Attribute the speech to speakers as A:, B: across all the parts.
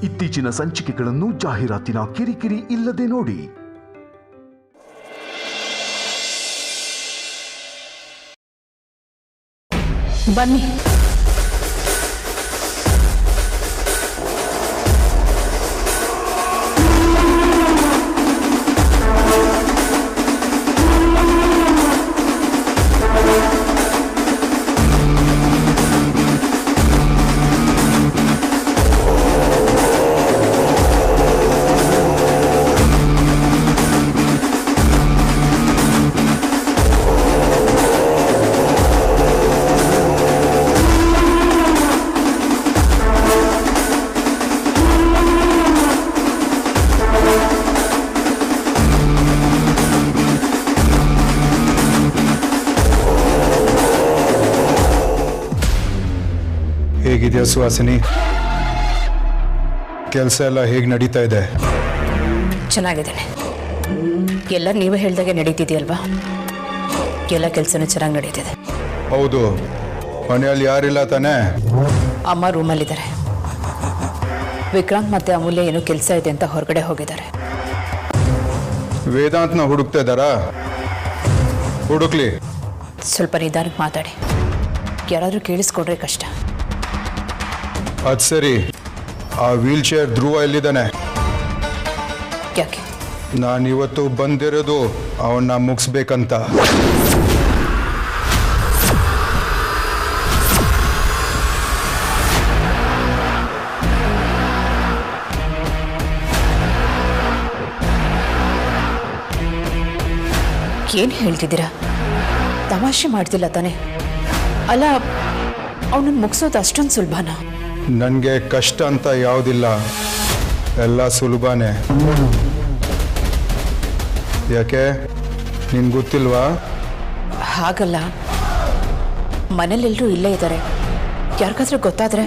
A: ಇತ್ತೀಚಿನ ಸಂಚಿಕೆಗಳನ್ನು ಜಾಹೀರಾತಿನ ಕಿರಿಕಿರಿ ಇಲ್ಲದೆ ನೋಡಿ.
B: ಬನ್ನಿ.
C: ಹೇಗಿದೆಯಾ ಸುಹಾಸಿನಿ? ಕೆಲಸ ಎಲ್ಲ ಹೇಗೆ ನಡೀತಾ ಇದೆ?
B: ಚೆನ್ನಾಗಿದ್ದೇನೆ. ಎಲ್ಲ ನೀವೇ ಹೇಳ್ದಾಗೆ ನಡೀತಿದೆಯಲ್ವಾ? ಎಲ್ಲ ಕೆಲಸನೂ ಚೆನ್ನಾಗಿ ನಡೀತಿದೆ.
C: ಹೌದು. ಮನೆಯಲ್ಲಿ ಯಾರಿಲ್ಲ ತಾನೇ?
B: ಅಮ್ಮ ರೂಮಲ್ಲಿದ್ದಾರೆ. ವಿಕ್ರಾಂತ್ ಮತ್ತೆ ಅಮೂಲ್ಯ ಏನೋ ಕೆಲಸ ಇದೆ ಅಂತ ಹೊರಗಡೆ ಹೋಗಿದ್ದಾರೆ.
C: ವೇದಾಂತ್ನ ಹುಡುಕ್ತಾ ಇದ್ದಾರಾ? ಹುಡುಕ್ಲಿ.
B: ಸ್ವಲ್ಪ ನಿಧಾನಕ್ಕೆ ಮಾತಾಡಿ. ಯಾರಾದರೂ ಕೇಳಿಸ್ಕೊಂಡ್ರೆ ಕಷ್ಟ.
C: ಅದು ಸರಿ, ಆ ವೀಲ್ ಚೇರ್ ಧ್ರುವ ಎಲ್ಲಿದ್ದಾನೆ?
B: ಯಾಕೆ?
C: ನಾನಿವತ್ತು ಬಂದಿರೋದು ಅವನ್ನ ಮುಗಿಸ್ಬೇಕಂತ.
B: ಏನು ಹೇಳ್ತಿದ್ದೀರಾ? ತಮಾಷೆ ಮಾಡ್ತಿಲ್ಲ ತಾನೆ? ಅಲ್ಲ, ಅವನನ್ನು ಮುಗಿಸೋದು ಅಷ್ಟೊಂದು ಸುಲಭನಾ?
C: ನನಗೆ ಕಷ್ಟ ಅಂತ ಯಾವುದಿಲ್ಲ, ಎಲ್ಲ ಸುಲಭನೇ. ಯಾಕೆ, ನಿನ್ಗೆ ಗೊತ್ತಿಲ್ವಾ?
B: ಹಾಗಲ್ಲ, ಮನೇಲೆಲ್ಲರೂ ಇಲ್ಲೇ ಇದ್ದಾರೆ. ಯಾರಿಗಾದ್ರೂ ಗೊತ್ತಾದ್ರೆ?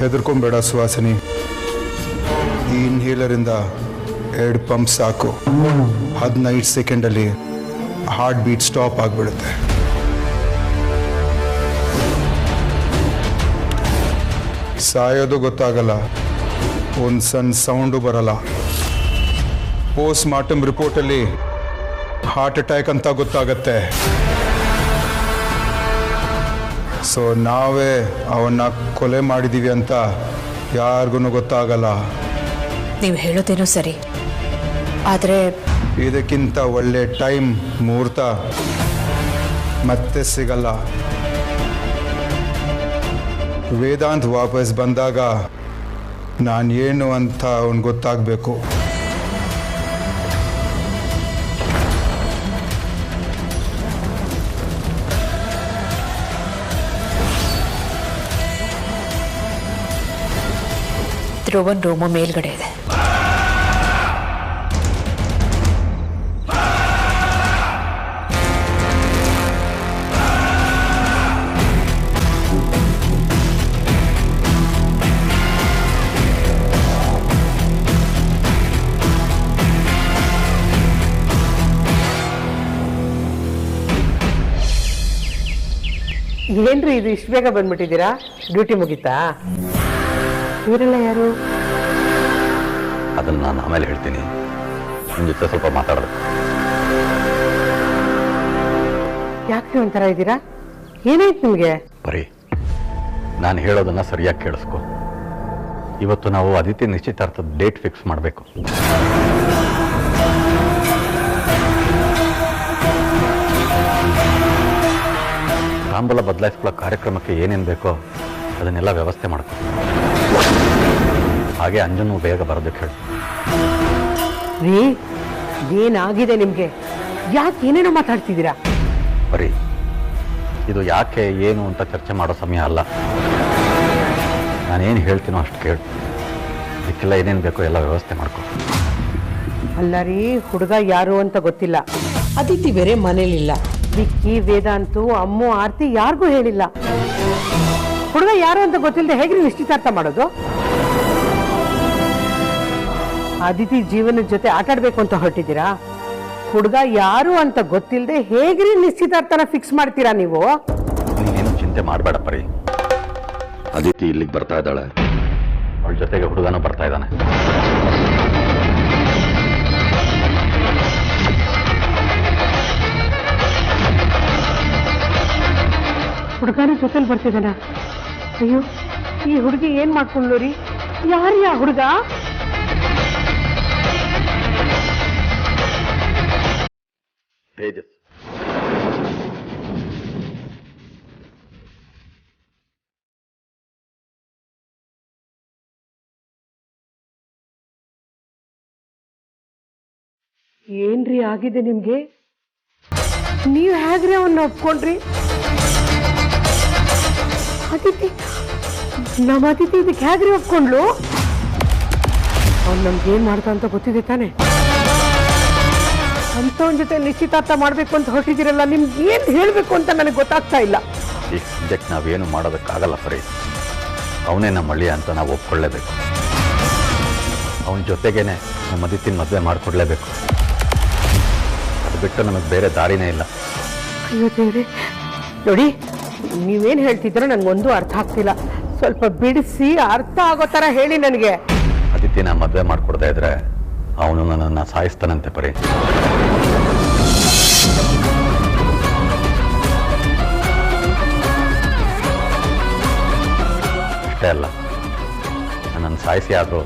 C: ಹೆದರ್ಕೊಂಬೇಡ ಸುಹಾಸಿನಿ. ಈ ಇನ್ಹೇಲರಿಂದ 2 ಪಂಪ್ ಸಾಕು. 15 ಸೆಕೆಂಡಲ್ಲಿ ಹಾರ್ಟ್ ಬೀಟ್ ಸ್ಟಾಪ್ ಆಗಿಬಿಡುತ್ತೆ. ಸಾಯೋದು ಗೊತ್ತಾಗಲ್ಲ, ಒಂದು ಸಣ್ಣ ಸೌಂಡು ಬರಲ್ಲ. ಪೋಸ್ಟ್ ಮಾರ್ಟಮ್ ರಿಪೋರ್ಟಲ್ಲಿ ಹಾರ್ಟ್ ಅಟ್ಯಾಕ್ ಅಂತ ಗೊತ್ತಾಗತ್ತೆ. ಸೊ ನಾವೇ ಅವನ್ನ ಕೊಲೆ ಮಾಡಿದ್ದೀವಿ ಅಂತ ಯಾರಿಗೂ ಗೊತ್ತಾಗಲ್ಲ.
B: ನೀವು ಹೇಳೋದೇನೋ ಸರಿ, ಆದರೆ
C: ಇದಕ್ಕಿಂತ ಒಳ್ಳೆ ಟೈಮ್ ಮುಹೂರ್ತ ಮತ್ತೆ ಸಿಗಲ್ಲ. ವೇದಾಂತ್ ವಾಪಸ್ ಬಂದಾಗ ನಾನು ಏನು ಅಂತ ಅವನು ಗೊತ್ತಾಗಬೇಕು.
B: ಧ್ರುವನ್ ರೂಮು ಮೇಲ್ಗಡೆ ಇದೆ.
D: ಏನ್ರಿ ಇದು, ಇಷ್ಟು ಬೇಗ ಬಂದ್ಬಿಟ್ಟಿದ್ದೀರಾ? ಡ್ಯೂಟಿ ಮುಗೀತಾ? ಇವರೆಲ್ಲ ಯಾರು?
E: ಅದನ್ನು ನಾನು ಆಮೇಲೆ ಹೇಳ್ತೀನಿ. ನಿಮ್ಮ ಜೊತೆ ಸ್ವಲ್ಪ ಮಾತಾಡಬೇಕು.
D: ಯಾಕೆ ಒಂಥರ ಇದ್ದೀರಾ? ಏನಾಯ್ತು ನಿಮಗೆ?
E: ಬರೀ ನಾನು ಹೇಳೋದನ್ನ ಸರಿಯಾಗಿ ಕೇಳಿಸ್ಕೊ. ಇವತ್ತು ನಾವು ಅದಿತಿ ನಿಶ್ಚಿತಾರ್ಥದ ಡೇಟ್ ಫಿಕ್ಸ್ ಮಾಡಬೇಕು. ತಾಂಬೂಲ ಬದಲಾಯಿಸ್ಕೊಳ್ಳೋ ಕಾರ್ಯಕ್ರಮಕ್ಕೆ ಏನೇನು ಬೇಕೋ ಅದನ್ನೆಲ್ಲ ವ್ಯವಸ್ಥೆ ಮಾಡ್ಕೊ. ಹಾಗೆ ಅಂಜನು ಬೇಗ ಬರೋದಕ್ಕೆ ಹೇಳಿ.
D: ರೀ, ಏನಾಗಿದೆ ನಿಮಗೆ? ಯಾಕೆ ಏನೇನೋ ಮಾತಾಡ್ತಿದ್ದೀರಾ?
E: ಬರೀ ಇದು ಯಾಕೆ ಏನು ಅಂತ ಚರ್ಚೆ ಮಾಡೋ ಸಮಯ ಅಲ್ಲ. ನಾನೇನು ಹೇಳ್ತೀನೋ ಅಷ್ಟು ಕೇಳು. ಇದಕ್ಕೆಲ್ಲ ಏನೇನು ಬೇಕೋ ಎಲ್ಲ ವ್ಯವಸ್ಥೆ ಮಾಡ್ಕೊ.
D: ಅಲ್ಲ ರೀ, ಹುಡುಗ ಯಾರು ಅಂತ ಗೊತ್ತಿಲ್ಲ.
F: ಅದಿತಿ ಬೇರೆ ಮನೇಲಿಲ್ಲ.
D: ವಿಕ್ಕಿ, ವೇದಾಂತು, ಅಮ್ಮು, ಆರ್ತಿ ಯಾರಿಗೂ ಹೇಳಿಲ್ಲ. ಹುಡುಗ ಯಾರು ಅಂತ ಗೊತ್ತಿಲ್ಲದೆ ಹೇಗ್ರಿ ನಿಶ್ಚಿತಾರ್ಥ ಮಾಡೋದು? ಅದಿತಿ ಜೀವನದ ಜೊತೆ ಆಟಾಡ್ಬೇಕು ಅಂತ ಹೊರಟಿದ್ದೀರಾ? ಹುಡುಗ ಯಾರು ಅಂತ ಗೊತ್ತಿಲ್ಲದೆ ಹೇಗ್ರಿ ನಿಶ್ಚಿತಾರ್ಥನ ಫಿಕ್ಸ್ ಮಾಡ್ತೀರಾ ನೀವು?
E: ನೀನೇನು ಚಿಂತೆ ಮಾಡಬೇಡ ಪರಿ.
G: ಅದಿತಿ ಇಲ್ಲಿಗೆ ಬರ್ತಾ ಇದ್ದಾಳೆ.
E: ಅವಳ ಜೊತೆಗೆ ಹುಡುಗನೂ ಬರ್ತಾ ಇದ್ದಾನೆ.
D: ಹುಡುಗನ ಜೊತೆಲಿ ಬರ್ತಿದ್ದಾನ? ಅಯ್ಯೋ, ಈ ಹುಡುಗಿ ಏನ್ ಮಾಡ್ಕೊಂಡ್ಲು ರೀ? ಯಾರ್ಯಾ ಹುಡುಗ?
E: ತೇಜಸ್.
D: ಏನ್ರಿ ಆಗಿದೆ ನಿಮ್ಗೆ? ನೀವ್ ಹೇಗ್ರಿ ಅವನ್ನ ಒಪ್ಕೊಂಡ್ರಿ? ಅದಿತಿ, ನಮ್ಮ ಅದಿತಿ ಇದಕ್ಕೆ ಹೇಗ್ರಿ ಒಪ್ಕೊಂಡ್ಲು? ಅವ್ನು ನಮ್ಗೆ ಏನ್ ಮಾಡ್ತಾ ಅಂತ ಗೊತ್ತಿದೆ ತಾನೆ? ಅಂತವನ್ ಜೊತೆ ನಿಶ್ಚಿತಾರ್ಥ ಮಾಡ್ಬೇಕು ಅಂತ ಹೊರಟಿದ್ದೀರಲ್ಲ, ನಿಮ್ಗೆ ಏನ್ ಹೇಳ್ಬೇಕು ಅಂತ ನನಗೆ ಗೊತ್ತಾಗ್ತಾ ಇಲ್ಲ.
E: ಈ ಸಬ್ಜೆಕ್ಟ್ ನಾವೇನು ಮಾಡೋದಕ್ಕಾಗಲ್ಲ ಪರಿ. ಅವನೇ ನಮ್ಮ ಅಳಿಯ ಅಂತ ನಾವು ಒಪ್ಕೊಳ್ಳೇಬೇಕು. ಅವನ ಜೊತೆಗೇನೆ ನಮ್ಮ ಅದಿತಿನ ಮದುವೆ ಮಾಡಿಕೊಡ್ಲೇಬೇಕು. ಅದು ಬಿಟ್ಟು ನಮಗೆ ಬೇರೆ ದಾರಿನೇ ಇಲ್ಲ.
D: ಅಯ್ಯೋ ದೇವ್ರೆ, ನೋಡಿ ನೀವೇನ್ ಹೇಳ್ತಿದ್ರೋ ನನ್ಗೊಂದು ಅರ್ಥ ಆಗ್ತಿಲ್ಲ. ಸ್ವಲ್ಪ ಬಿಡಿಸಿ ಅರ್ಥ ಆಗೋ ತರ ಹೇಳಿ ನನಗೆ.
E: ಅದಿತಿನ ಮದುವೆ ಮಾಡಿಕೊಡ್ತಾ ಇದ್ರೆ ಅವನು ನನ್ನನ್ನು ಸಾಯಿಸ್ತಾನಂತೆ ಪರಿ. ಅಷ್ಟೇ ಅಲ್ಲ, ನನ್ನನ್ನು ಸಾಯಿಸಿ ಆದರೂ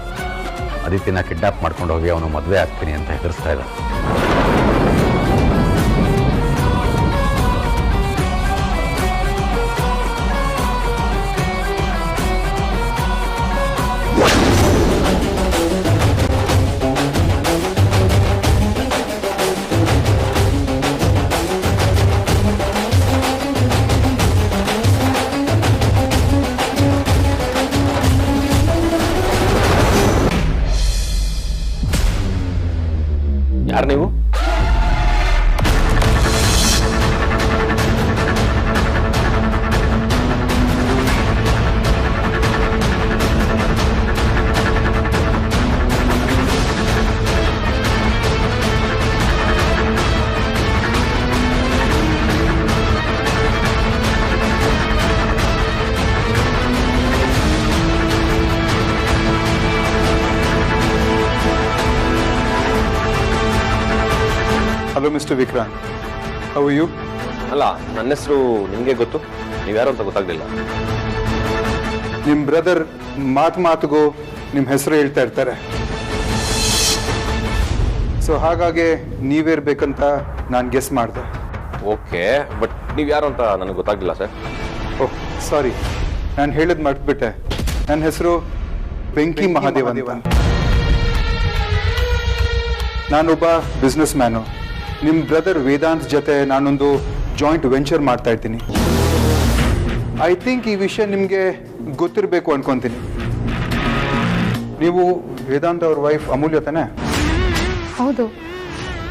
E: ಅದಿತಿನ ಕಿಡ್ನಾಪ್ ಮಾಡ್ಕೊಂಡು ಹೋಗಿ ಅವನು ಮದುವೆ ಆಗ್ತೀನಿ ಅಂತ ಹೆದರಿಸ್ತಾ ಇದ್ದ.
G: ಯಾರು ನೀವು?
C: Hello mister Vikrant, how you?
G: ಅಲ್ಲ, ನನ್ನ ಹೆಸರು ನಿಮಗೆ ಗೊತ್ತು, ನೀವ್ಯಾರು ಅಂತ ಗೊತ್ತಾಗ್ಲಿಲ್ಲ.
C: ನಿಮ್ಮ ಬ್ರದರ್ ಮಾತಿಗೂ ನಿಮ್ಮ ಹೆಸರು ಹೇಳ್ತಾ ಇರ್ತಾರೆ. ಸೊ ಹಾಗಾಗಿ ನೀವಿರ್ಬೇಕಂತ ನಾನು ಗೆಸ್ ಮಾಡಿದೆ.
G: ಓಕೆ, ಬಟ್ ನೀವ್ಯಾರು ಅಂತ ನನಗೆ ಗೊತ್ತಾಗ್ಲಿಲ್ಲ ಸರ್.
C: ಓಹ್ ಸಾರಿ, ನಾನು ಹೇಳಿದ್ ಮರ್ತ್ಬಿಟ್ಟೆ. ನನ್ನ ಹೆಸರು ಬೆಂಕಿ ಮಹಾದೇವ್ ಅಂತ. ನಾನೊಬ್ಬ ಬಿಸ್ನೆಸ್ ಮ್ಯಾನು. ನಿಮ್ಮ ಬ್ರದರ್ ವೇದಾಂತ್ ಜೊತೆ ನಾನೊಂದು ಜಾಯಿಂಟ್ ವೆಂಚರ್ ಮಾಡ್ತಾ ಇದ್ದೀನಿ. ಐ ಥಿಂಕ್ ಈ ವಿಷಯ ನಿಮಗೆ ಗೊತ್ತಿರಬೇಕು ಅನ್ಕೊತೀನಿ. ನೀವು ವೇದಾಂತ್ ಅವ್ರ ವೈಫ್ ಅಮೂಲ್ಯ ತಾನೆ?
H: ಹೌದು.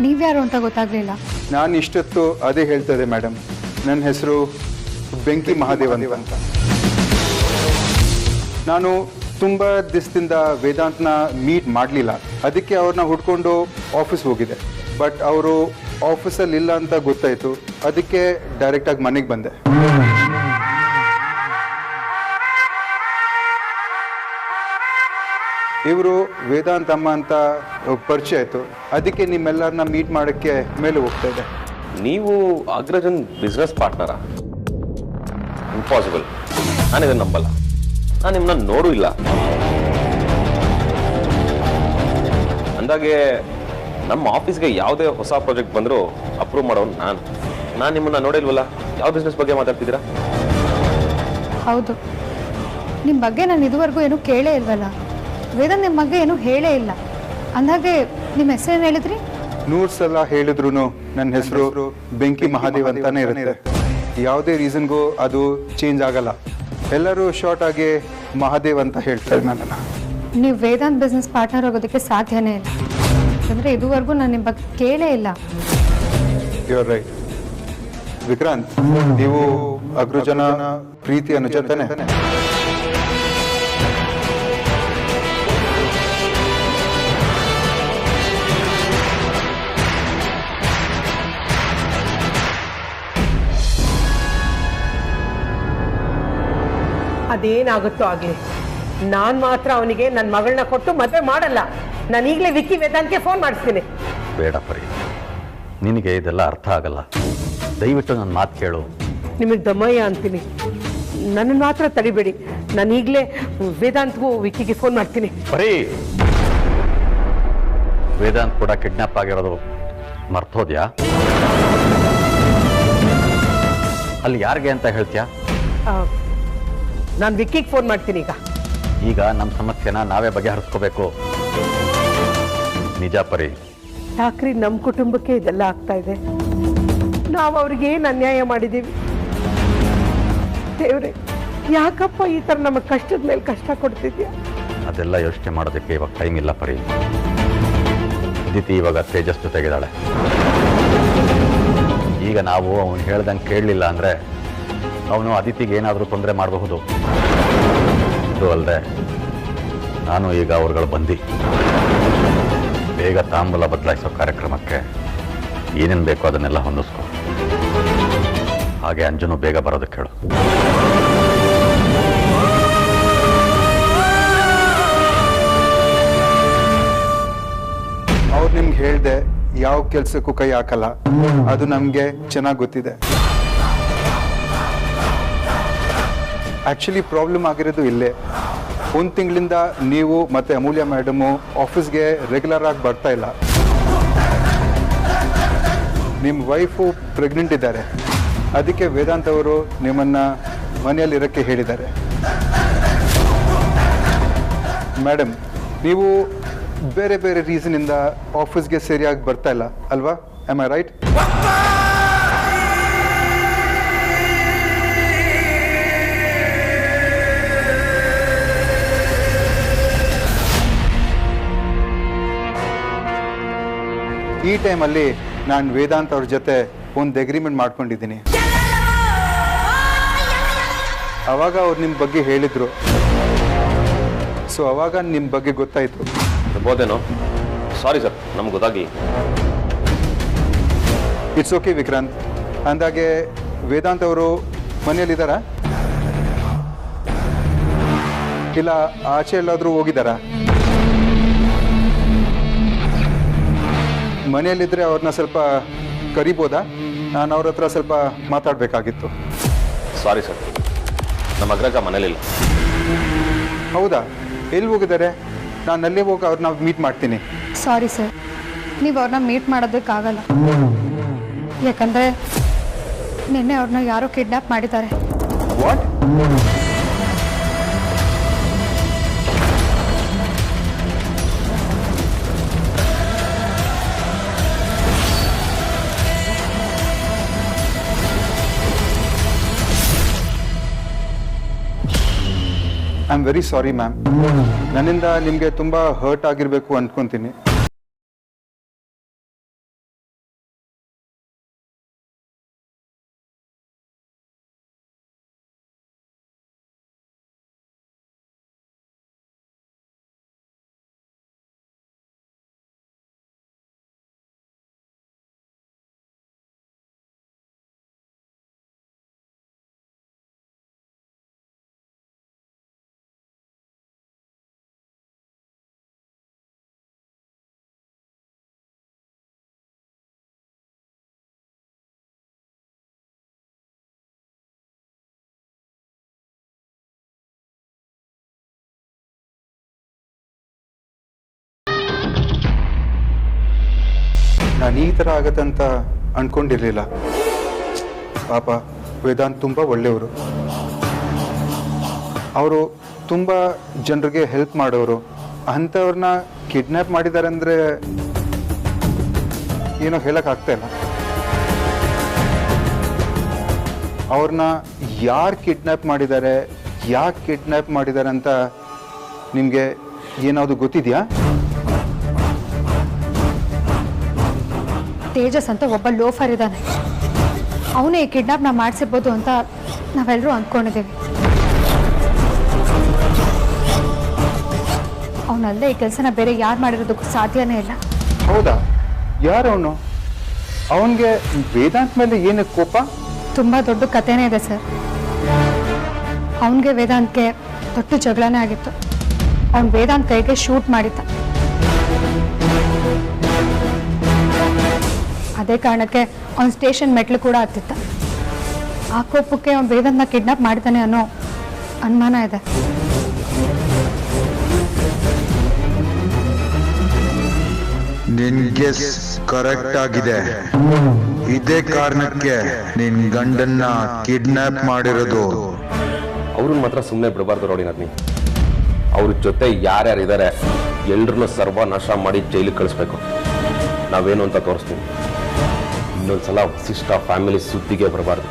H: ನೀವ್ಯಾರು ಅಂತ ಗೊತ್ತಾಗ್ಲಿಲ್ಲ.
C: ನಾನು ಇಷ್ಟೊತ್ತು ಅದೇ ಹೇಳ್ತಾ ಇದ್ದೆ ಮೇಡಮ್. ನನ್ನ ಹೆಸರು ಬೆಂಕಿ ಮಹಾದೇವ್ ಅಂತ. ನಾನು ತುಂಬ ದಿವಸದಿಂದ ವೇದಾಂತ್ನ ಮೀಟ್ ಮಾಡಲಿಲ್ಲ. ಅದಕ್ಕೆ ಅವ್ರನ್ನ ಹುಡ್ಕೊಂಡು ಆಫೀಸ್ ಹೋಗಿದೆ. ಬಟ್ ಅವರು ಆಫೀಸಲ್ಲಿ ಇಲ್ಲ ಅಂತ ಗೊತ್ತಾಯಿತು. ಅದಕ್ಕೆ ಡೈರೆಕ್ಟಾಗಿ ಮನೆಗೆ ಬಂದೆ. ಇವರು ವೇದಾಂತ್ ಅಮ್ಮ ಅಂತ ಪರಿಚಯ ಆಯಿತು. ಅದಕ್ಕೆ ನಿಮ್ಮೆಲ್ಲರನ್ನ ಮೀಟ್ ಮಾಡೋಕ್ಕೆ ಮೇಲೆ ಹೋಗ್ತಾ ಇದೆ.
G: ನೀವು ಅಗ್ರಜನ್ ಬಿಸ್ನೆಸ್ ಪಾರ್ಟ್ನರಾ? ಇಂಪಾಸಿಬಲ್, ನಾನು ಇದನ್ನು ನಂಬಲ್ಲ. ನಾನು ನಿಮ್ಮನ್ನ ನೋಡೂ ಇಲ್ಲ. ಅಂದಾಗೆ ನಮ್ಮ ಆಫೀಸ್ಗೆ ಯಾವುದೇ ಹೊಸ ಪ್ರಾಜೆಕ್ಟ್ ಬಂದರೂ ಅಪ್ರೂವ್ ಮಾಡೋನು ನಾನು ನಿಮ್ಮನ್ನ ನೋಡಿಲ್ವಲ್ಲ. ಯಾವ ಬಿಸ್ನೆಸ್ ಬಗ್ಗೆ ಮಾತಾಡ್ತಿದ್ದೀರಾ?
H: ಹೌದು, ನಿಮ್ಮ ಬಗ್ಗೆ ನಾನು ಇದುವರೆಗೂ ಏನೂ ಕೇಳೇ ಇಲ್ವಲ್ಲ. ವೇದಾಂತ್ ನಿಮ್ಮ ಬಗ್ಗೆ ಏನೂ ಹೇಳೇ ಇಲ್ಲ. ಅಂದಾಗೆ ನಿಮ್ಮ ಹೆಸರೇನು ಹೇಳಿದ್ರಿ?
C: 100 ಸಲ ಹೇಳಿದ್ರು ನನ್ನ ಹೆಸರು ಬೆಂಕಿ ಮಹಾದೇವ್ ಅಂತಾನೆ ಇರುತ್ತೆ. ಯಾವುದೇ ರೀಸನ್ಗೂ ಅದು ಚೇಂಜ್ ಆಗಲ್ಲ. ಎಲ್ಲರೂ ಶಾರ್ಟ್ ಆಗಿ ಮಹಾದೇವ್ ಅಂತ ಹೇಳ್ತಾರೆ ನನ್ನನ್ನು.
H: ನೀವು ವೇದಾಂತ್ ಬಿಸ್ನೆಸ್ ಪಾರ್ಟ್ನರ್ ಆಗೋದಕ್ಕೆ ಸಾಧ್ಯನೇ ಇಲ್ಲ. ಯಾಕಂದರೆ ಇದುವರೆಗೂ ನಾನು ನಿಮ್ಮ ಬಗ್ಗೆ ಕೇಳೇ ಇಲ್ಲ.
C: You are right. ವಿಕ್ರಾಂತ್, ನೀವು ಅಗ್ರಜನ ಪ್ರೀತಿ ಅನುಜ ತಾನೆ?
D: ಅದೇನಾಗುತ್ತೋ ಆಗಲಿ, ನಾನು ಮಾತ್ರ ಅವನಿಗೆ ನನ್ನ ಮಗಳನ್ನ ಕೊಟ್ಟು ಮದುವೆ ಮಾಡಲ್ಲ. ನಾನು ಈಗಲೇ ವಿಕ್ಕಿ ವೇದಾಂತ್ಗೆ ಫೋನ್ ಮಾಡಿಸ್ತೀನಿ.
E: ಬೇಡ ಪರಿ, ನಿನಗೆ ಇದೆಲ್ಲ ಅರ್ಥ ಆಗಲ್ಲ. ದಯವಿಟ್ಟು ನನ್ನ ಮಾತು ಕೇಳು.
D: ನಿಮಗೆ ದಮ್ಮಯ್ಯ ಅಂತೀನಿ, ನನ್ನನ್ನು ಮಾತ್ರ ತಡಿಬೇಡಿ. ನಾನು ಈಗಲೇ ವೇದಾಂತ್ಗೂ ವಿಕ್ಕಿಗೆ ಫೋನ್ ಮಾಡ್ತೀನಿ.
E: ಪರಿ, ವೇದಾಂತ್ ಕೂಡ ಕಿಡ್ನಾಪ್ ಆಗಿರೋದು ಮರ್ತೋದ್ಯಾ? ಅಲ್ಲಿ ಯಾರಿಗೆ ಅಂತ ಹೇಳ್ತೀಯಾ?
D: ನಾನು ವಿಕ್ಕಿಗೆ ಫೋನ್ ಮಾಡ್ತೀನಿ.
E: ಈಗ ನಮ್ಮ ಸಮಸ್ಯೆನ ನಾವೇ ಬಗೆಹರಿಸ್ಕೋಬೇಕು. ನಿಜ ಪರಿ.
D: ಯಾಕ್ರಿ ನಮ್ಮ ಕುಟುಂಬಕ್ಕೆ ಇದೆಲ್ಲ ಆಗ್ತಾ ಇದೆ? ನಾವು ಅವ್ರಿಗೆ ಏನು ಅನ್ಯಾಯ ಮಾಡಿದ್ದೀವಿ? ದೇವ್ರೆ, ಯಾಕಪ್ಪ ಈ ಥರ ನಮಗೆ ಕಷ್ಟದ ಮೇಲೆ ಕಷ್ಟ ಕೊಡ್ತಿದ್ಯಾ?
E: ಅದೆಲ್ಲ ಯೋಚನೆ ಮಾಡೋದಕ್ಕೆ ಇವಾಗ ಟೈಮ್ ಇಲ್ಲ ಪರಿ. ಅದಿತಿ ಇವಾಗ ತೇಜಸ್ ಜೊತೆಗಿದ್ದಾಳೆ. ಈಗ ನಾವು ಅವನು ಹೇಳ್ದಂಗೆ ಕೇಳಲಿಲ್ಲ ಅಂದರೆ ಅವನು ಅದಿತಿಗೆ ಏನಾದರೂ ತೊಂದರೆ ಮಾಡಬಹುದು. ಅದು ಅಲ್ಲದೆ ನಾನು ಈಗ ಅವ್ರುಗಳು ಬಂದು ಬೇಗ ತಾಂಬೂಲ ಬದಲಾಯಿಸೋ ಕಾರ್ಯಕ್ರಮಕ್ಕೆ ಏನೇನು ಬೇಕೋ ಅದನ್ನೆಲ್ಲ ಹೊಂದಿಸ್ಕೊ. ಹಾಗೆ ಅಂಜನು ಬೇಗ ಬರೋದಕ್ಕೆ ಹೇಳು.
C: ಅವ್ರು ನಿಮ್ಗೆ ಹೇಳ್ದೆ ಯಾವ ಕೆಲ್ಸಕ್ಕೂ ಕೈ ಹಾಕಲ್ಲ, ಅದು ನಮಗೆ ಚೆನ್ನಾಗಿ ಗೊತ್ತಿದೆ. ಆಕ್ಚುಲಿ ಪ್ರಾಬ್ಲಮ್ ಆಗಿರೋದು ಇಲ್ಲೇ. 1 ತಿಂಗಳಿಂದ ನೀವು ಮತ್ತೆ ಅಮೂಲ್ಯ ಮೇಡಮು ಆಫೀಸ್ಗೆ ರೆಗ್ಯುಲರ್ ಆಗಿ ಬರ್ತಾ ಇಲ್ಲ. ನಿಮ್ಮ ವೈಫು ಪ್ರೆಗ್ನೆಂಟ್ ಇದ್ದಾರೆ, ಅದಕ್ಕೆ ವೇದಾಂತ್ ಅವರು ನಿಮ್ಮನ್ನು ಮನೆಯಲ್ಲಿರೋಕ್ಕೆ ಹೇಳಿದ್ದಾರೆ. ಮೇಡಮ್, ನೀವು ಬೇರೆ ಬೇರೆ ರೀಸನಿಂದ ಆಫೀಸ್ಗೆ ಸರಿಯಾಗಿ ಬರ್ತಾ ಇಲ್ಲ ಅಲ್ವಾ? Am I right? ಈ ಟೈಮಲ್ಲಿ ನಾನು ವೇದಾಂತ್ ಅವ್ರ ಜೊತೆ ಒಂದು ಅಗ್ರಿಮೆಂಟ್ ಮಾಡ್ಕೊಂಡಿದ್ದೀನಿ. ಅವಾಗ ಅವ್ರು ನಿಮ್ಮ ಬಗ್ಗೆ ಹೇಳಿದರು. ಸೊ ಅವಾಗ ನಿಮ್ಮ ಬಗ್ಗೆ ಗೊತ್ತಾಯಿತು.
G: ಇರ್ಬೋದೇನೋ. ಸಾರಿ ಸರ್, ನಮ್ಗೆ ಗೊತ್ತಾಗಲಿ.
C: It's okay Vikrant. ಅಂದಾಗೆ ವೇದಾಂತ್ ಅವರು ಮನೆಯಲ್ಲಿದ್ದಾರಾ, ಇಲ್ಲ ಆಚೆ ಎಲ್ಲಾದರೂ ಹೋಗಿದ್ದಾರಾ? ಮನೆಯಲ್ಲಿದ್ದರೆ ಅವ್ರನ್ನ ಸ್ವಲ್ಪ ಕರಿಬೋದಾ? ನಾನು ಅವ್ರ ಹತ್ರ ಸ್ವಲ್ಪ ಮಾತಾಡಬೇಕಾಗಿತ್ತು.
G: ಸಾರಿ ಸರ್, ನಮ್ಮ ಅಗ್ರಜ ಮನೇಲಿಲ್ಲ.
C: ಹೌದಾ? ಎಲ್ಲಿ ಹೋಗಿದ್ದಾರೆ? ನಾನು ಅಲ್ಲೇ ಹೋಗಿ ಅವ್ರನ್ನ ಮೀಟ್ ಮಾಡ್ತೀನಿ.
H: ಸಾರಿ ಸರ್, ನೀವು ಅವ್ರನ್ನ ಮೀಟ್ ಮಾಡೋದಕ್ಕಾಗಲ್ಲ. ಯಾಕಂದರೆ ನಿನ್ನೆ ಅವ್ರನ್ನ ಯಾರೋ ಕಿಡ್ನಾಪ್ ಮಾಡಿದ್ದಾರೆ.
C: What? I am very sorry ma'am. ನನ್ನಿಂದ ನಿಮಗೆ ತುಂಬ ಹರ್ಟ್ ಆಗಿರಬೇಕು ಅಂದ್ಕೊತೀನಿ. ನಾನು ಈ ಥರ ಆಗತ್ತೆ ಅಂತ ಅಂದ್ಕೊಂಡಿರಲಿಲ್ಲ. ಪಾಪ ವೇದಾಂತ್ ತುಂಬ ಒಳ್ಳೆಯವರು. ಅವರು ತುಂಬ ಜನರಿಗೆ ಹೆಲ್ಪ್ ಮಾಡೋರು. ಅಂಥವ್ರನ್ನ ಕಿಡ್ನ್ಯಾಪ್ ಮಾಡಿದ್ದಾರೆ ಅಂದರೆ ಏನೋ ಹೇಳೋಕ್ಕಾಗ್ತಾ ಇಲ್ಲ. ಅವ್ರನ್ನ ಯಾರು ಕಿಡ್ನ್ಯಾಪ್ ಮಾಡಿದ್ದಾರೆ, ಯಾಕೆ ಕಿಡ್ನ್ಯಾಪ್ ಮಾಡಿದ್ದಾರೆ ಅಂತ ನಿಮಗೆ ಏನಾದರೂ ಗೊತ್ತಿದೆಯಾ?
H: ತೇಜಸ್ ಅಂತ ಒಬ್ಬ ಲೋಫರ್ ಇದ್ದಾನೆ. ಅವನೇ ಈ ಕಿಡ್ನಾಪ್ನ ಮಾಡಿಸಿರ್ಬೋದು ಅಂತ ನಾವೆಲ್ಲರೂ ಅಂದ್ಕೊಂಡಿದ್ದೀವಿ. ಅವನಲ್ಲದೆ ಈ ಕೆಲಸನ ಬೇರೆ ಯಾರು ಮಾಡಿರೋದಕ್ಕೂ ಸಾಧ್ಯನೇ ಇಲ್ಲ.
C: ಹೌದಾ? ಯಾರವನು? ಅವನಿಗೆ ವೇದಾಂತ್ ಮೇಲೆ ಏನು ಕೋಪ?
H: ತುಂಬ ದೊಡ್ಡ ಕಥೆನೇ ಇದೆ ಸರ್. ಅವನಿಗೆ ವೇದಾಂತ್ಗೆ ದೊಡ್ಡ ಜಗಳನೇ ಆಗಿತ್ತು. ಅವ್ನು ವೇದಾಂತ್ ಕೈಗೆ ಶೂಟ್ ಮಾಡಿದ್ದ. ಅದೇ ಕಾರಣಕ್ಕೆ ಅವ್ನು ಸ್ಟೇಷನ್ ಮೆಟ್ಲು ಕೂಡ ಹತ್ತಿತ್ತ. ಆ ಕೋಪಕ್ಕೆ ಅವ್ನು ವೇದಾಂತ್ನ ಕಿಡ್ನಾಪ್ ಮಾಡ್ತಾನೆ ಅನ್ನೋ ಅನುಮಾನ ಇದೆ.
I: ನಿನ್ ಗೆಸ್ ಕರೆಕ್ಟ್ ಆಗಿದೆ. ಇದೇ ಕಾರಣಕ್ಕೆ ನಿನ್ ಗಂಡನ್ನ ಕಿಡ್ನಾಪ್ ಮಾಡಿರೋದು.
G: ಅವ್ರನ್ನ ಮಾತ್ರ ಸುಮ್ಮನೆ ಬಿಡಬಾರ್ದು ನೋಡಿ ನನ್ನಿ. ಅವ್ರ ಜೊತೆ ಯಾರ್ಯಾರಿದ್ದಾರೆ ಎಲ್ರನ್ನೂ ಸರ್ವನಾಶ ಮಾಡಿ ಜೈಲಿಗೆ ಕಳಿಸ್ಬೇಕು. ನಾವೇನು ಅಂತ ತೋರಿಸ್ತೀವಿ. ಇನ್ನೊಂದ್ಸಲ ವಸಿಷ್ಠ ಫ್ಯಾಮಿಲಿ ಸುದ್ದಿಗೆ ಬರಬಾರ್ದು.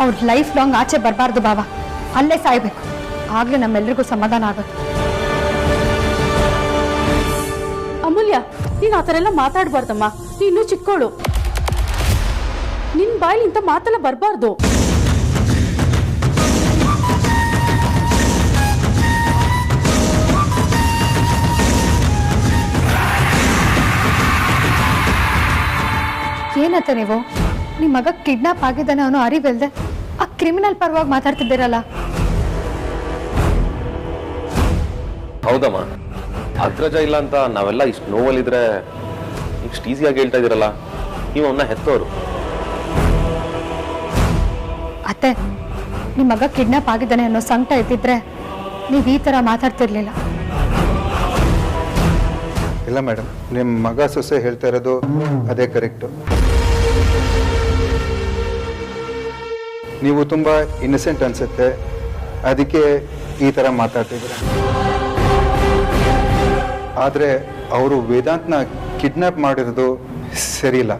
H: ಅವ್ರ ಲೈಫ್ ಲಾಂಗ್ ಆಚೆ ಬರಬಾರ್ದು ಬಾವ, ಅಲ್ಲೇ ಸಾಯ್ಬೇಕು. ಆಗ್ಲೇ ನಮ್ಮೆಲ್ರಿಗೂ ಸಮಾಧಾನ ಆಗುತ್ತೆ.
J: ಅಮೂಲ್ಯ, ನೀನು ಆ ಥರ ಎಲ್ಲ ಮಾತಾಡ್ಬಾರ್ದಮ್ಮ. ನೀನು ಚಿಕ್ಕೋಳು, ನಿನ್ನ ಬಾಯಲ್ಲಿ ಇಂಥ ಮಾತೆಲ್ಲ ಬರಬಾರ್ದು.
H: ಏನತ್ತ ನೀವು? ನಿಮ್ಮ ಮಗ ಕಿಡ್ನಾಪ್ ಆಗಿದ್ದಾನೆ ಅವನು ಅರಿವಿಲ್ದೆ ಆ ಕ್ರಿಮಿನಲ್ ಪರವಾಗಿ ಮಾತಾಡ್ತಿದ್ದೀರಲ್ಲ.
G: ಹೌದಮ್ಮ, ಅಗ್ರಜ ಇಲ್ಲ ಅಂತ ನಾವೆಲ್ಲ ಇಷ್ಟು ನೋವಲ್ಲಿದ್ರೆ ಇಷ್ಟು ಈಸಿಯಾಗಿ ಹೇಳ್ತಾ ಇದೀರಲ್ಲ. ನೀವು ಅವನ್ನ ಹೆತ್ತೋರು.
H: ಅತ್ತೆ, ನಿಮ್ಮ ಮಗ ಕಿಡ್ನಾಪ್ ಆಗಿದ್ದಾನೆ ಅನ್ನೋ ಸಂಕಟ ಇದ್ದಿದ್ರೆ ನೀವು ಈ ಥರ ಮಾತಾಡ್ತಿರ್ಲಿಲ್ಲ.
C: ಇಲ್ಲ ಮೇಡಮ್, ನಿಮ್ಮ ಮಗ ಸೊಸೆ ಹೇಳ್ತಾ ಇರೋದು ಅದೇ ಕರೆಕ್ಟು. ನೀವು ತುಂಬ ಇನ್ನಸೆಂಟ್ ಅನ್ಸುತ್ತೆ, ಅದಕ್ಕೆ ಈ ಥರ ಮಾತಾಡ್ತಿದ್ದೀರ. ಆದರೆ ಅವರು ವೇದಾಂತ್ನ ಕಿಡ್ನಾಪ್ ಮಾಡಿರೋದು ಸರಿ ಇಲ್ಲ.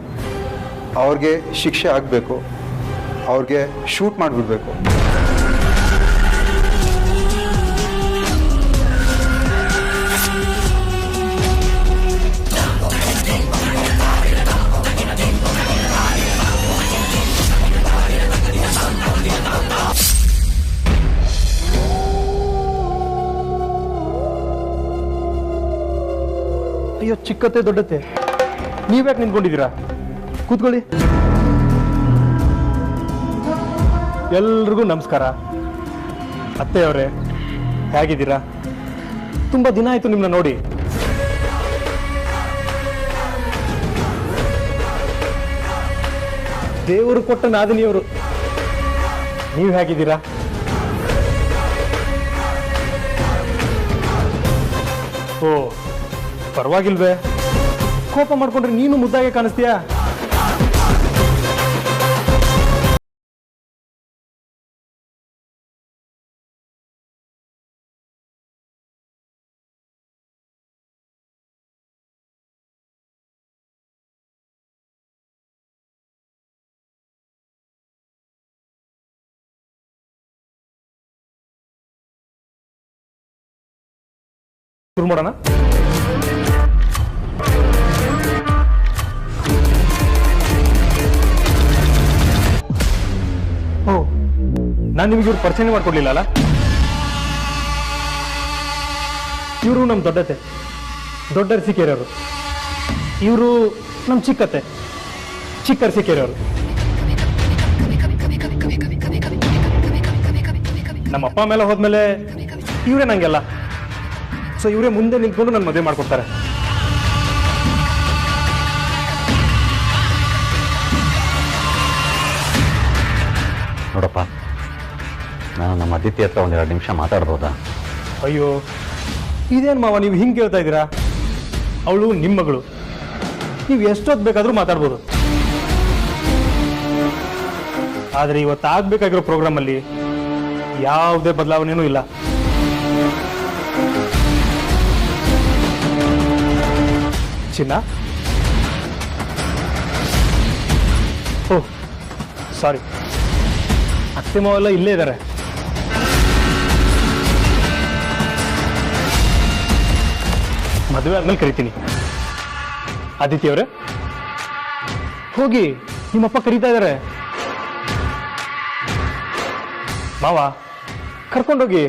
C: ಅವ್ರಿಗೆ ಶಿಕ್ಷೆ ಆಗಬೇಕು, ಅವ್ರಿಗೆ ಶೂಟ್ ಮಾಡಿಬಿಡ್ಬೇಕು.
K: ಅಯ್ಯೋ ಚಿಕ್ಕತ್ತೆ ದೊಡ್ಡತ್ತೆ, ನೀವ್ಯಾಕೆ ನಿಂತ್ಕೊಂಡಿದ್ದೀರಾ? ಕೂತ್ಕೊಳ್ಳಿ. ಎಲ್ರಿಗೂ ನಮಸ್ಕಾರ. ಅತ್ತೆಯವರೇ, ಹೇಗಿದ್ದೀರಾ? ತುಂಬ ದಿನ ಆಯಿತು ನಿಮ್ಮನ್ನ ನೋಡಿ. ದೇವರು ಕೊಟ್ಟ ನಾದಿನಿಯವರು. ನೀವು ಹೇಗಿದ್ದೀರಾ? ಓ, ಪರವಾಗಿಲ್ವೇ? ಕೋಪ ಮಾಡ್ಕೊಂಡ್ರೆ ನೀನು ಮುದ್ದಾಗೆ ಕಾಣಿಸ್ತೀಯಾ? ಶುರು ಮಾಡೋಣ. ಓ, ನಾನು ನಿಮಗೆ ಇವ್ರು ಪರಿಚಯ ಮಾಡ್ಕೊಡ್ಲಿಲ್ಲ ಅಲ್ಲ? ಇವರು ನಮ್ಮ ದೊಡ್ಡತೆ, ದೊಡ್ಡ ಅರಸೀಕೆರೆಯವರು. ಇವರು ನಮ್ಮ ಚಿಕ್ಕತ್ತೆ, ಚಿಕ್ಕ ಅರಸೀಕೆರೆಯವರು. ನಮ್ಮ ಅಪ್ಪ ಮೇಲೆ ಹೋದ್ಮೇಲೆ ಇವರೇ ನಂಗೆಲ್ಲ. ಸೊ ಇವರೇ ಮುಂದೆ ನಿಂತ್ಕೊಂಡು ನನ್ನ ಮದುವೆ ಮಾಡ್ಕೊಡ್ತಾರೆ.
E: ನೋಡಪ್ಪ, ನಾನು ನಮ್ಮ ಅದಿತಿ ಹತ್ರ ಒಂದೆರಡು ನಿಮಿಷ ಮಾತಾಡ್ಬೋದಾ?
K: ಅಯ್ಯೋ, ಇದೇನು ಮಾವ ನೀವು ಹಿಂಗೆ ಕೇಳ್ತಾ ಇದ್ದೀರಾ? ಅವಳು ನಿಮ್ಮ ಮಗಳು, ನೀವು ಎಷ್ಟೊತ್ತು ಬೇಕಾದರೂ ಮಾತಾಡ್ಬೋದು. ಆದರೆ ಇವತ್ತು ಆಗಬೇಕಾಗಿರೋ ಪ್ರೋಗ್ರಾಮಲ್ಲಿ ಯಾವುದೇ ಬದಲಾವಣೆಯೂ ಇಲ್ಲ. ಚಿನ್ನ, ಓ ಸಾರಿ, ಅತ್ತೆ ಮಾವೆಲ್ಲ ಇಲ್ಲೇ ಇದ್ದಾರೆ. ಮದುವೆ ಆದ್ಮೇಲೆ ಕರಿತೀನಿ. ಆದಿತ್ಯ ಅವರೇ, ಹೋಗಿ, ನಿಮ್ಮಪ್ಪ ಕರೀತಾ ಇದ್ದಾರೆ. ಮಾವ, ಕರ್ಕೊಂಡೋಗಿ.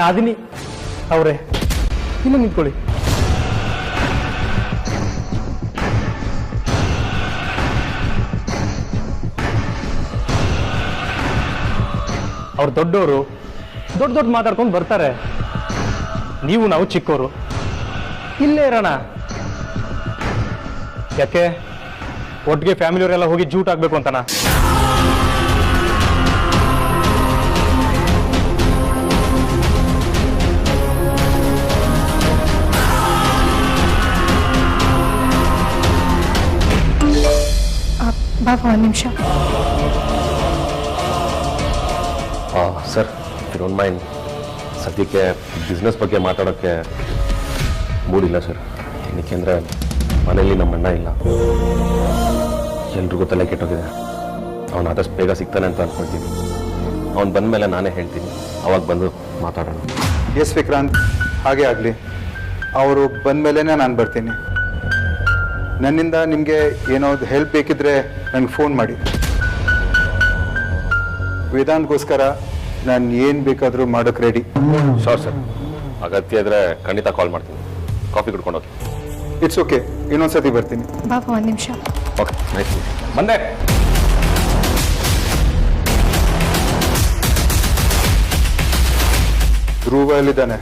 K: ನಾದಿನಿ ಅವರೇ, ಇನ್ನು ನಿಂತ್ಕೊಳ್ಳಿ. ಅವ್ರು ದೊಡ್ಡವರು, ದೊಡ್ಡ ದೊಡ್ಡ ಮಾತಾಡ್ಕೊಂಡು ಬರ್ತಾರೆ. ನೀವು ನಾವು ಚಿಕ್ಕವರು, ಇಲ್ಲೇ ಇರೋಣ. ಯಾಕೆ ಒಟ್ಟಿಗೆ ಫ್ಯಾಮಿಲಿಯವರೆಲ್ಲ ಹೋಗಿ ಜೂಟ್ ಆಗ್ಬೇಕು ಅಂತನಾ?
H: ಬಾಬಾ ಒಂದು ನಿಮಿಷ.
G: ಸರ್, ಡೋಂಟ್ ಮೈಂಡ್, ಸದ್ಯಕ್ಕೆ ಬಿಸ್ನೆಸ್ ಬಗ್ಗೆ ಮಾತಾಡೋಕ್ಕೆ ಮೂಡಿಲ್ಲ ಸರ್. ಏನಕ್ಕೆ ಅಂದರೆ ಮನೇಲಿ ನಮ್ಮ ಅಣ್ಣ ಇಲ್ಲ, ಎಲ್ರಿಗೂ ತಲೆ ಕೆಟ್ಟೋಗಿದೆ. ಅವನು ಆದಷ್ಟು ಬೇಗ ಸಿಗ್ತಾನೆ ಅಂತ ಅಂದ್ಕೊಳ್ತೀನಿ. ಅವ್ನು ಬಂದ ಮೇಲೆ ನಾನೇ ಹೇಳ್ತೀನಿ, ಅವಾಗ ಬಂದು ಮಾತಾಡೋಣ.
C: ಎಸ್ ವಿಕ್ರಾಂತ್, ಹಾಗೆ ಆಗಲಿ. ಅವರು ಬಂದ ಮೇಲೇ ನಾನು ಬರ್ತೀನಿ. ನನ್ನಿಂದ ನಿಮಗೆ ಏನೋ ಹೆಲ್ಪ್ ಬೇಕಿದ್ರೆ ನನಗೆ ಫೋನ್ ಮಾಡಿ. ವೇದಾಂತ್ಗೋಸ್ಕರ ನಾನು ಏನು ಬೇಕಾದರೂ ಮಾಡೋಕ್ಕೆ ರೆಡಿ.
G: ಶೋರ್ ಸರ್, ಅಗತ್ಯ ಇದ್ದರೆ ಖಂಡಿತ ಕಾಲ್ ಮಾಡ್ತೀನಿ. ಕಾಫಿ ಕುಡ್ಕೊಂಡು ಹೋಗಿ.
C: ಇಟ್ಸ್ ಓಕೆ, ಇನ್ನೊಂದ್ಸತಿ ಬರ್ತೀನಿ.
H: ಬಾಬಾ ಒಂದು ನಿಮಿಷ.
G: Okay, nice. ಬಂದೆ.
C: ಧ್ರುವ ಎಲ್ಲಿದ್ದಾನೆ?